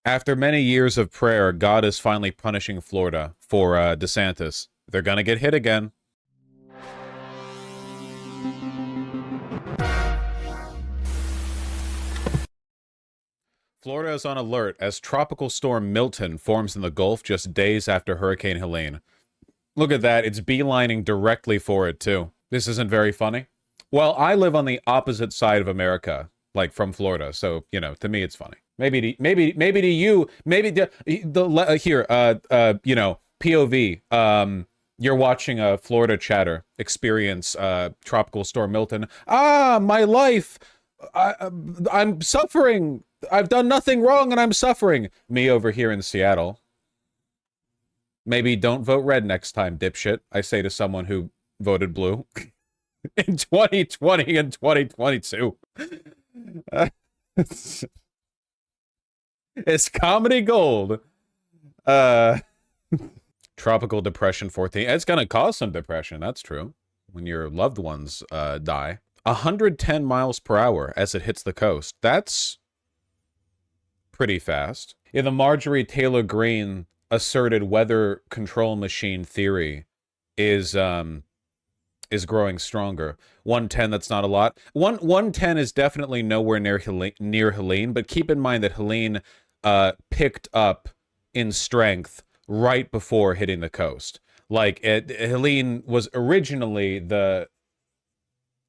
After many years of prayer, God is finally punishing Florida for DeSantis. They're gonna get hit again. Florida is on alert as tropical storm Milton forms in the Gulf just days after Hurricane Helene. Look at that, it's beelining directly for it, too. This isn't very funny. Well, I live on the opposite side of America, like from Florida, so, you know, to me it's funny. Maybe to you, you know, POV, you're watching a Florida chatter experience Tropical Storm Milton. Ah, my life! I'm suffering! I've done nothing wrong and I'm suffering! Me over here in Seattle. Maybe don't vote red next time, dipshit, I say to someone who voted blue. In 2020 and 2022. It's comedy gold. Tropical depression 14. It's gonna cause some depression, that's true. When your loved ones die. 110 miles per hour as it hits the coast. That's pretty fast. Yeah, the Marjorie Taylor Greene asserted weather control machine theory is growing stronger. 110, that's not a lot. 110 is definitely nowhere near Helene, but keep in mind that Helene picked up in strength right before hitting the coast. Like, Helene was originally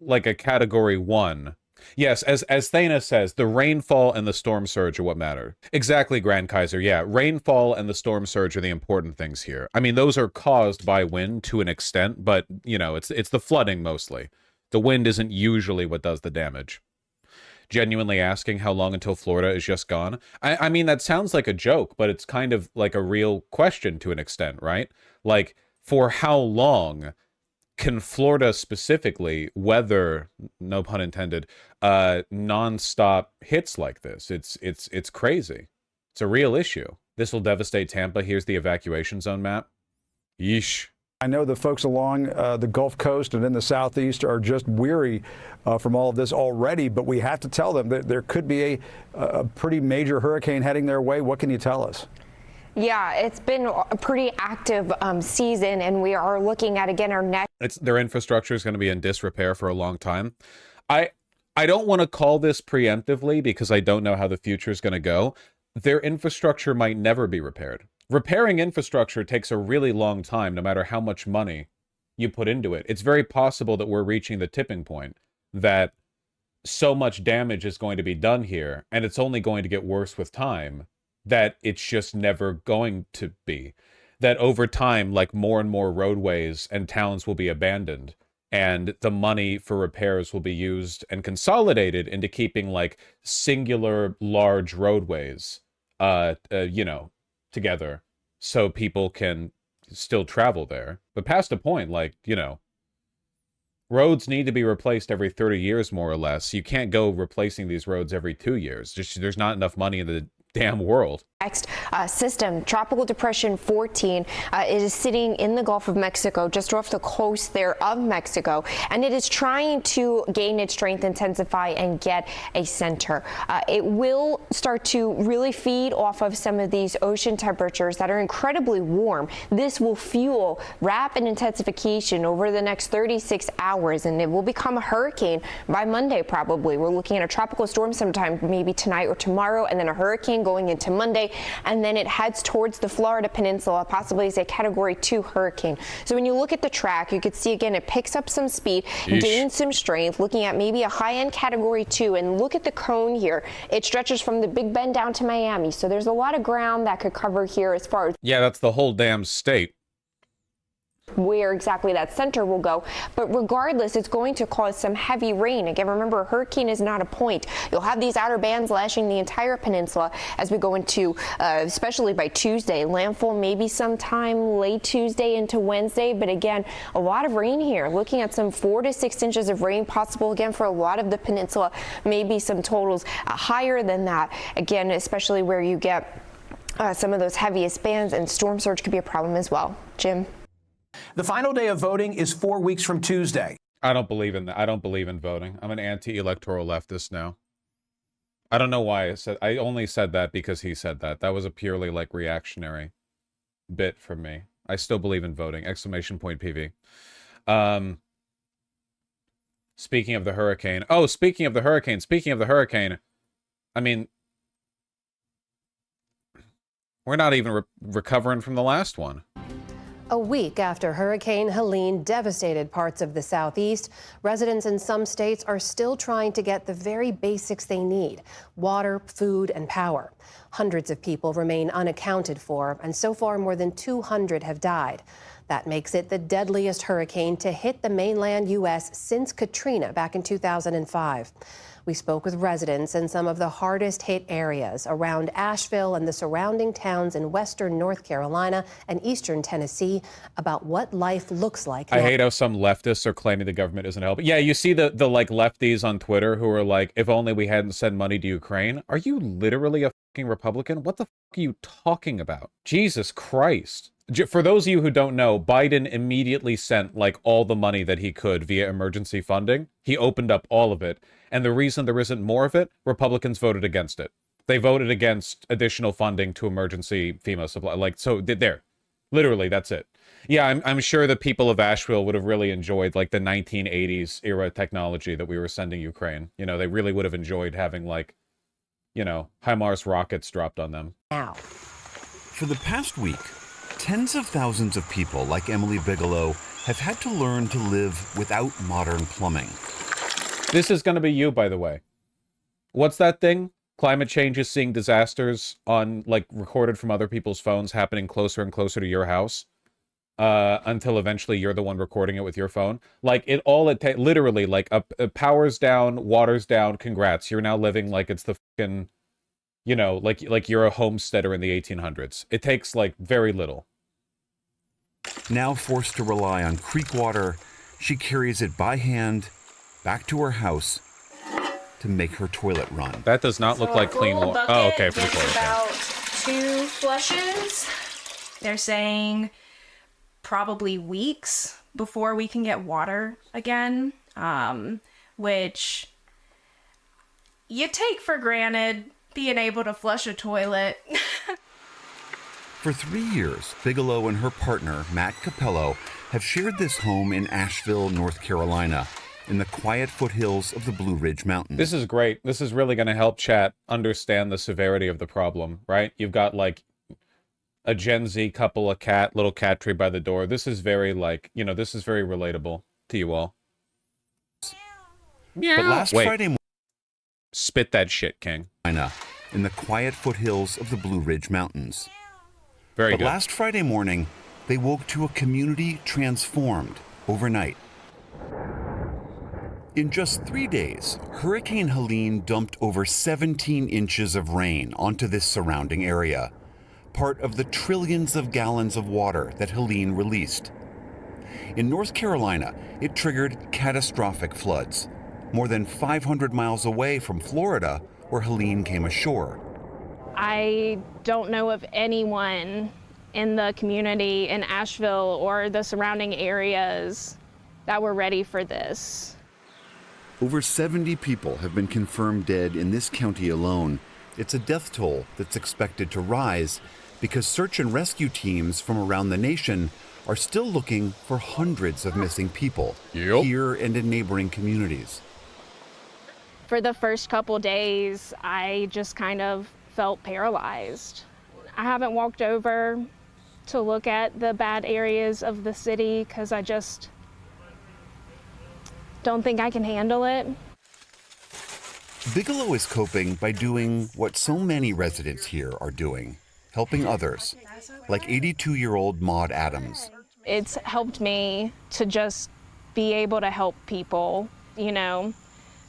like a category 1. Yes, as Thana says, the rainfall and the storm surge are what matter. Exactly, Grand Kaiser. Yeah, rainfall and the storm surge are the important things here. I mean, those are caused by wind to an extent, but, you know, it's the flooding mostly. The wind isn't usually what does the damage. Genuinely asking how long until Florida is just gone. I mean, that sounds like a joke, but it's kind of like a real question to an extent, right? Like, for how long can Florida specifically weather, no pun intended, non-stop hits like this? It's crazy. It's a real issue. This will devastate Tampa. Here's the evacuation zone map. Yeesh. I know the folks along the Gulf Coast and in the Southeast are just weary from all of this already, but we have to tell them that there could be a pretty major hurricane heading their way. What can you tell us? Yeah, it's been a pretty active season, and we are looking at, again, our next... Their infrastructure is going to be in disrepair for a long time. I don't want to call this preemptively because I don't know how the future is going to go. Their infrastructure might never be repaired. Repairing infrastructure takes a really long time, no matter how much money you put into it. It's very possible that we're reaching the tipping point, that so much damage is going to be done here, and it's only going to get worse with time, that it's just never going to be. That over time, like, more and more roadways and towns will be abandoned, and the money for repairs will be used and consolidated into keeping, like, singular large roadways, you know, together, so people can still travel there. But past a point, like, you know, roads need to be replaced every 30 years, more or less. You can't go replacing these roads every 2 years. Just, there's not enough money in the damn world. Next system, Tropical Depression 14, it is sitting in the Gulf of Mexico, just off the coast there of Mexico, and it is trying to gain its strength, intensify, and get a center. It will start to really feed off of some of these ocean temperatures that are incredibly warm. This will fuel rapid intensification over the next 36 hours, and it will become a hurricane by Monday, probably. We're looking at a tropical storm sometime maybe tonight or tomorrow, and then a hurricane going into Monday, and then it heads towards the Florida Peninsula, possibly as a Category 2 hurricane. So when you look at the track, you can see, again, it picks up some speed, gains some strength, looking at maybe a high-end Category 2, and look at the cone here. It stretches from the Big Bend down to Miami, so there's a lot of ground that could cover here as far as... Yeah, that's the whole damn state. Where exactly that center will go, but regardless, it's going to cause some heavy rain. Again, remember, a hurricane is not a point. You'll have these outer bands lashing the entire peninsula as we go into, especially by Tuesday. Landfall maybe sometime late Tuesday into Wednesday, but again, a lot of rain here. Looking at some 4 to 6 inches of rain possible again for a lot of the peninsula. Maybe some totals higher than that. Again, especially where you get some of those heaviest bands, and storm surge could be a problem as well. Jim. The final day of voting is 4 weeks from Tuesday. I don't believe in that. I don't believe in voting. I'm an anti-electoral leftist now. I don't know why I only said that because he said that. That was a purely like reactionary bit from me. I still believe in voting. Exclamation point PV. Speaking of the hurricane. Oh, speaking of the hurricane. I mean, we're not even recovering from the last one. A week after Hurricane Helene devastated parts of the southeast, residents in some states are still trying to get the very basics they need: water, food, and power. Hundreds of people remain unaccounted for, and so far more than 200 have died. That makes it the deadliest hurricane to hit the mainland U.S. since Katrina back in 2005. We spoke with residents in some of the hardest hit areas around Asheville and the surrounding towns in western North Carolina and eastern Tennessee about what life looks like. I hate how some leftists are claiming the government isn't helping. Yeah, you see the like lefties on Twitter who are like, if only we hadn't sent money to Ukraine. Are you literally a fucking Republican? What the fuck are you talking about? Jesus Christ. For those of you who don't know, Biden immediately sent like all the money that he could via emergency funding. He opened up all of it. And the reason there isn't more of it, Republicans voted against it. They voted against additional funding to emergency FEMA supply. Like, so there, literally, that's it. Yeah, I'm sure the people of Asheville would have really enjoyed like the 1980s era technology that we were sending Ukraine. You know, they really would have enjoyed having like, you know, HIMARS rockets dropped on them. Now, for the past week, tens of thousands of people like Emily Bigelow have had to learn to live without modern plumbing. This is going to be you, by the way. What's that thing? Climate change is seeing disasters on, like, recorded from other people's phones happening closer and closer to your house. Until eventually you're the one recording it with your phone. Like, literally, like, power's down, water's down, congrats. You're now living like it's the fucking, you know, like you're a homesteader in the 1800s. It takes, like, very little. Now forced to rely on creek water, she carries it by hand back to her house to make her toilet run. That does not look like clean water. Oh, okay, for the toilet. About 2 flushes. They're saying probably weeks before we can get water again, which you take for granted, being able to flush a toilet. For 3 years, Bigelow and her partner, Matt Capello, have shared this home in Asheville, North Carolina, in the quiet foothills of the Blue Ridge Mountains. This is great. This is really going to help chat understand the severity of the problem, right? You've got, like, a Gen Z couple, little cat tree by the door. This is very, like, you know, this is very relatable to you all. But last Friday morning, spit that shit, King. In the quiet foothills of the Blue Ridge Mountains. Very good. But last Friday morning, they woke to a community transformed overnight. In just 3 days, Hurricane Helene dumped over 17 inches of rain onto this surrounding area, part of the trillions of gallons of water that Helene released. In North Carolina, it triggered catastrophic floods, more than 500 miles away from Florida, where Helene came ashore. I don't know of anyone in the community in Asheville or the surrounding areas that were ready for this. Over 70 people have been confirmed dead in this county alone. It's a death toll that's expected to rise because search and rescue teams from around the nation are still looking for hundreds of missing people here and in neighboring communities. For the first couple days, I just kind of felt paralyzed. I haven't walked over to look at the bad areas of the city because I just don't think I can handle it. Bigelow is coping by doing what so many residents here are doing, helping others, like 82-year-old Maud Adams. It's helped me to just be able to help people, you know.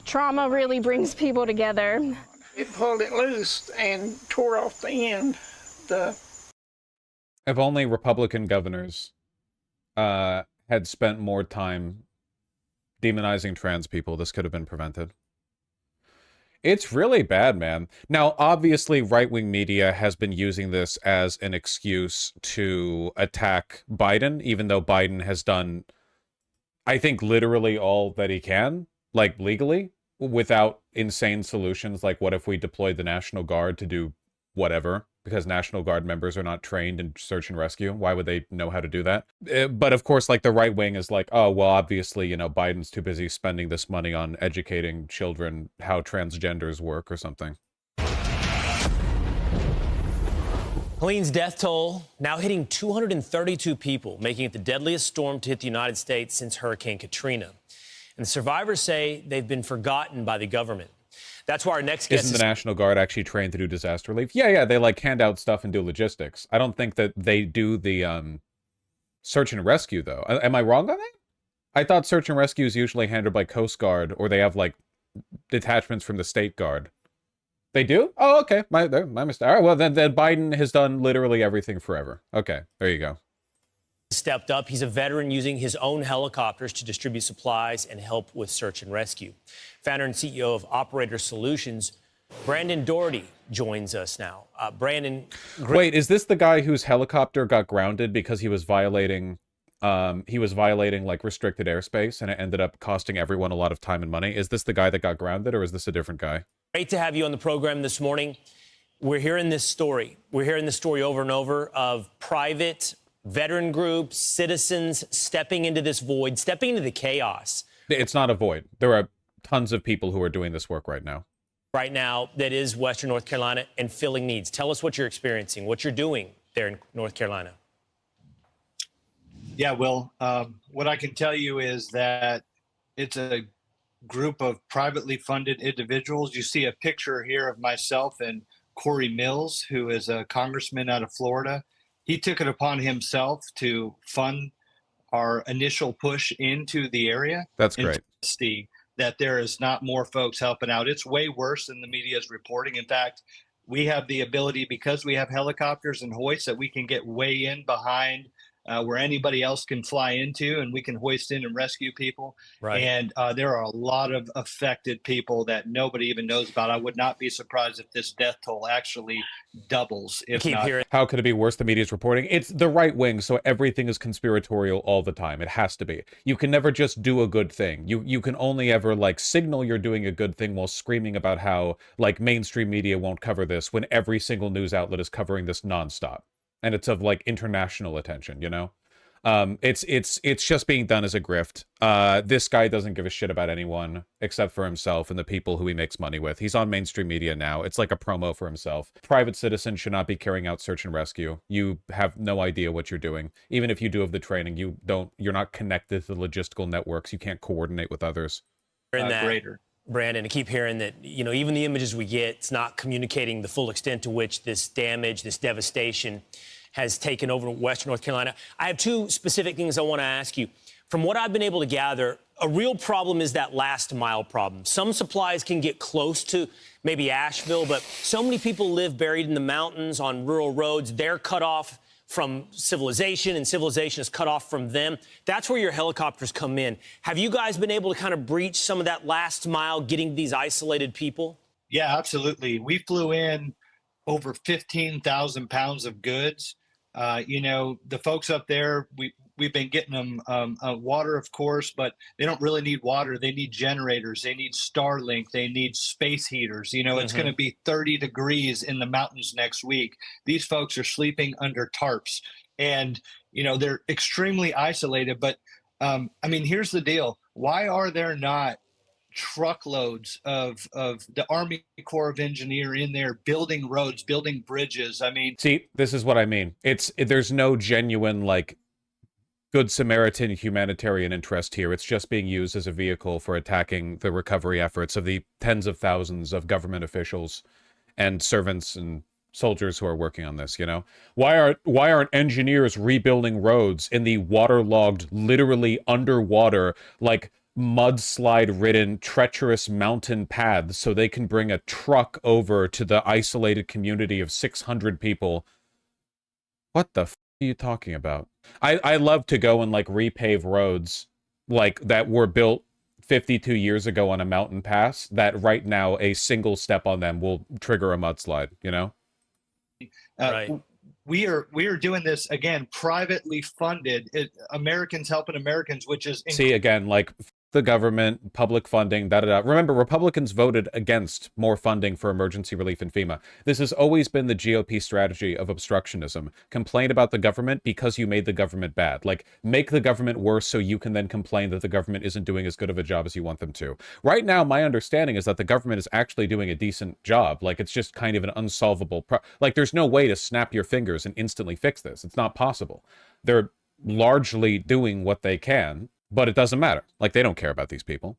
Trauma really brings people together. It pulled it loose and tore off the end. If only Republican governors had spent more time demonizing trans people, this could have been prevented. It's really bad, man. Now, obviously, right-wing media has been using this as an excuse to attack Biden, even though Biden has done, I think, literally all that he can, like, legally. without insane solutions. Like, what if we deployed the National Guard to do whatever? Because National Guard members are not trained in search and rescue. Why would they know how to do that? But of course, like, the right wing is like, oh, well, obviously, you know, Biden's too busy spending this money on educating children how transgenders work or something. Helene's death toll now hitting 232 people, making it the deadliest storm to hit the United States since Hurricane Katrina. And the survivors say they've been forgotten by the government. That's why our next guest Isn't the National Guard actually trained to do disaster relief? Yeah, they like hand out stuff and do logistics. I don't think that they do the search and rescue, though. Am I wrong on that? I thought search and rescue is usually handled by Coast Guard, or they have like detachments from the State Guard. They do? Oh, okay. My mistake. All right, well, then Biden has done literally everything forever. Okay, there you go. Stepped up. He's a veteran using his own helicopters to distribute supplies and help with search and rescue. Founder and CEO of Operator Solutions, Brandon Doherty, joins us now. Brandon. Wait, is this the guy whose helicopter got grounded because he was violating like restricted airspace, and it ended up costing everyone a lot of time and money? Is this the guy that got grounded, or is this a different guy? Great to have you on the program this morning. We're hearing this story. We're hearing this story over and over of private veteran groups, citizens stepping into this void, stepping into the chaos. It's not a void. There are tons of people who are doing this work right now. Right now, that is Western North Carolina and filling needs. Tell us what you're experiencing, what you're doing there in North Carolina. Yeah, Will, what I can tell you is that it's a group of privately funded individuals. You see a picture here of myself and Corey Mills, who is a congressman out of Florida. He took it upon himself to fund our initial push into the area. That's great. That there is not more folks helping out. It's way worse than the media is reporting. In fact, we have the ability, because we have helicopters and hoists, that we can get way in behind where anybody else can fly into, and we can hoist in and rescue people. Right. And there are a lot of affected people that nobody even knows about. I would not be surprised if this death toll actually doubles. If not. How could it be worse? The media's reporting. It's the right wing, so everything is conspiratorial all the time. It has to be. You can never just do a good thing. You can only ever like signal you're doing a good thing while screaming about how like mainstream media won't cover this, when every single news outlet is covering this nonstop. And it's of like international attention, you know? It's just being done as a grift. This guy doesn't give a shit about anyone except for himself and the people who he makes money with. He's on mainstream media now. It's like a promo for himself. Private citizens should not be carrying out search and rescue. You have no idea what you're doing. Even if you do have the training, you're not connected to the logistical networks. You can't coordinate with others. Greater. Brandon, I keep hearing that, you know, even the images we get, it's not communicating the full extent to which this damage, this devastation has taken over Western North Carolina. I have two specific things I want to ask you. From what I've been able to gather, a real problem is that last mile problem. Some supplies can get close to maybe Asheville, but so many people live buried in the mountains on rural roads. They're cut off from civilization, and civilization is cut off from them. That's where your helicopters come in. Have you guys been able to kind of breach some of that last mile, getting these isolated people? Yeah, absolutely. We flew in over 15,000 pounds of goods. You know, the folks up there, we've been getting them water, of course, but they don't really need water. They need generators. They need Starlink. They need space heaters. You know, it's going to be 30 degrees in the mountains next week. These folks are sleeping under tarps, and, you know, they're extremely isolated. But, I mean, here's the deal. Why are there not truckloads of the Army Corps of Engineers in there building roads, building bridges? I mean, see, this is what I mean. There's no genuine like Good Samaritan humanitarian interest here. It's just being used as a vehicle for attacking the recovery efforts of the tens of thousands of government officials and servants and soldiers who are working on this, you know? Why aren't engineers rebuilding roads in the waterlogged, literally underwater, like mudslide-ridden, treacherous mountain paths so they can bring a truck over to the isolated community of 600 people? What the f*** are you talking about? I love to go and like repave roads like that were built 52 years ago on a mountain pass that right now a single step on them will trigger a mudslide, you know? Right. We are doing this, again, privately funded. Americans helping Americans, which is see, again, like the government, public funding, da-da-da. Remember, Republicans voted against more funding for emergency relief in FEMA. This has always been the GOP strategy of obstructionism. Complain about the government because you made the government bad. Like, make the government worse so you can then complain that the government isn't doing as good of a job as you want them to. Right now, my understanding is that the government is actually doing a decent job. Like, it's just kind of an unsolvable like, there's no way to snap your fingers and instantly fix this. It's not possible. They're largely doing what they can, but it doesn't matter. Like, they don't care about these people.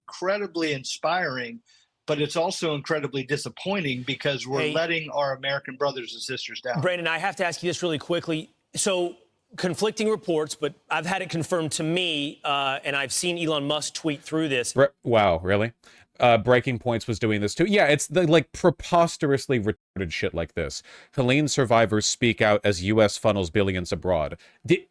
Incredibly inspiring, but it's also incredibly disappointing because we're letting our American brothers and sisters down. Brandon, I have to ask you this really quickly. So, conflicting reports, but I've had it confirmed to me, and I've seen Elon Musk tweet through this. Wow, really? Breaking Points was doing this too. Yeah, it's the like preposterously retarded shit like this. Helene survivors speak out as U.S. funnels billions abroad. You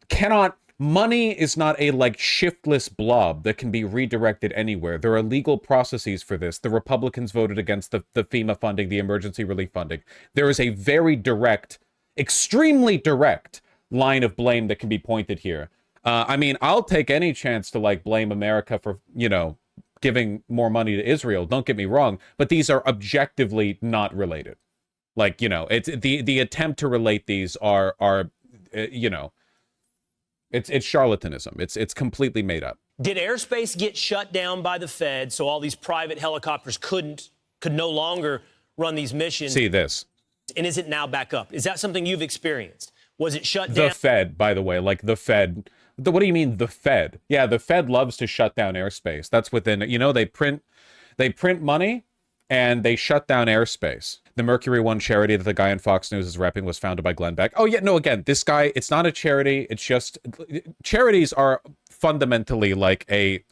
cannot, money is not a like shiftless blob that can be redirected anywhere. There are legal processes for this. The Republicans voted against the FEMA funding, the emergency relief funding. There is a very direct, extremely direct line of blame that can be pointed here. I mean, I'll take any chance to like blame America for, you know, giving more money to Israel. Don't get me wrong, but these are objectively not related. Like, you know, it's the attempt to relate these are you know, it's charlatanism. It's completely made up. Did airspace get shut down by the Fed so all these private helicopters could no longer run these missions? See this. And is it now back up? Is that something you've experienced? Was it shut down? The Fed, by the way, like the Fed. What do you mean the Fed? Yeah, the Fed loves to shut down airspace. That's within, you know, they print money and they shut down airspace. The Mercury One charity that the guy on Fox News is repping was founded by Glenn Beck. Oh yeah, no, again, this guy, it's not a charity. It's just, charities are fundamentally like a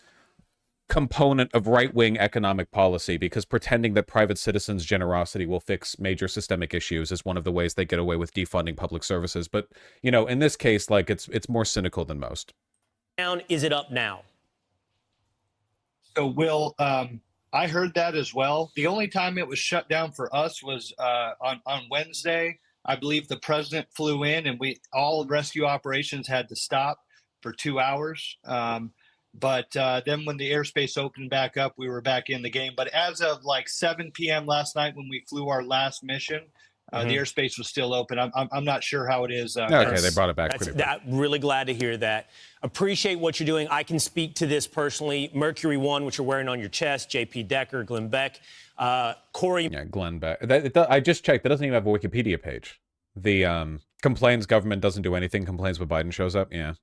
component of right-wing economic policy, because pretending that private citizens' generosity will fix major systemic issues is one of the ways they get away with defunding public services. But, you know, in this case, like, it's more cynical than most. Is it up now? So, Will, I heard that as well. The only time it was shut down for us was on Wednesday. I believe the president flew in and all rescue operations had to stop for 2 hours. But then when the airspace opened back up, we were back in the game. But as of like 7 p.m. last night when we flew our last mission, the airspace was still open. I'm not sure how it is. Okay, they brought it back pretty quick. Really glad to hear that. Appreciate what you're doing. I can speak to this personally. Mercury One, which you're wearing on your chest, J.P. Decker, Glenn Beck, Corey. Yeah, Glenn Beck. I just checked. That doesn't even have a Wikipedia page. The complains government doesn't do anything, complains when Biden shows up. Yeah.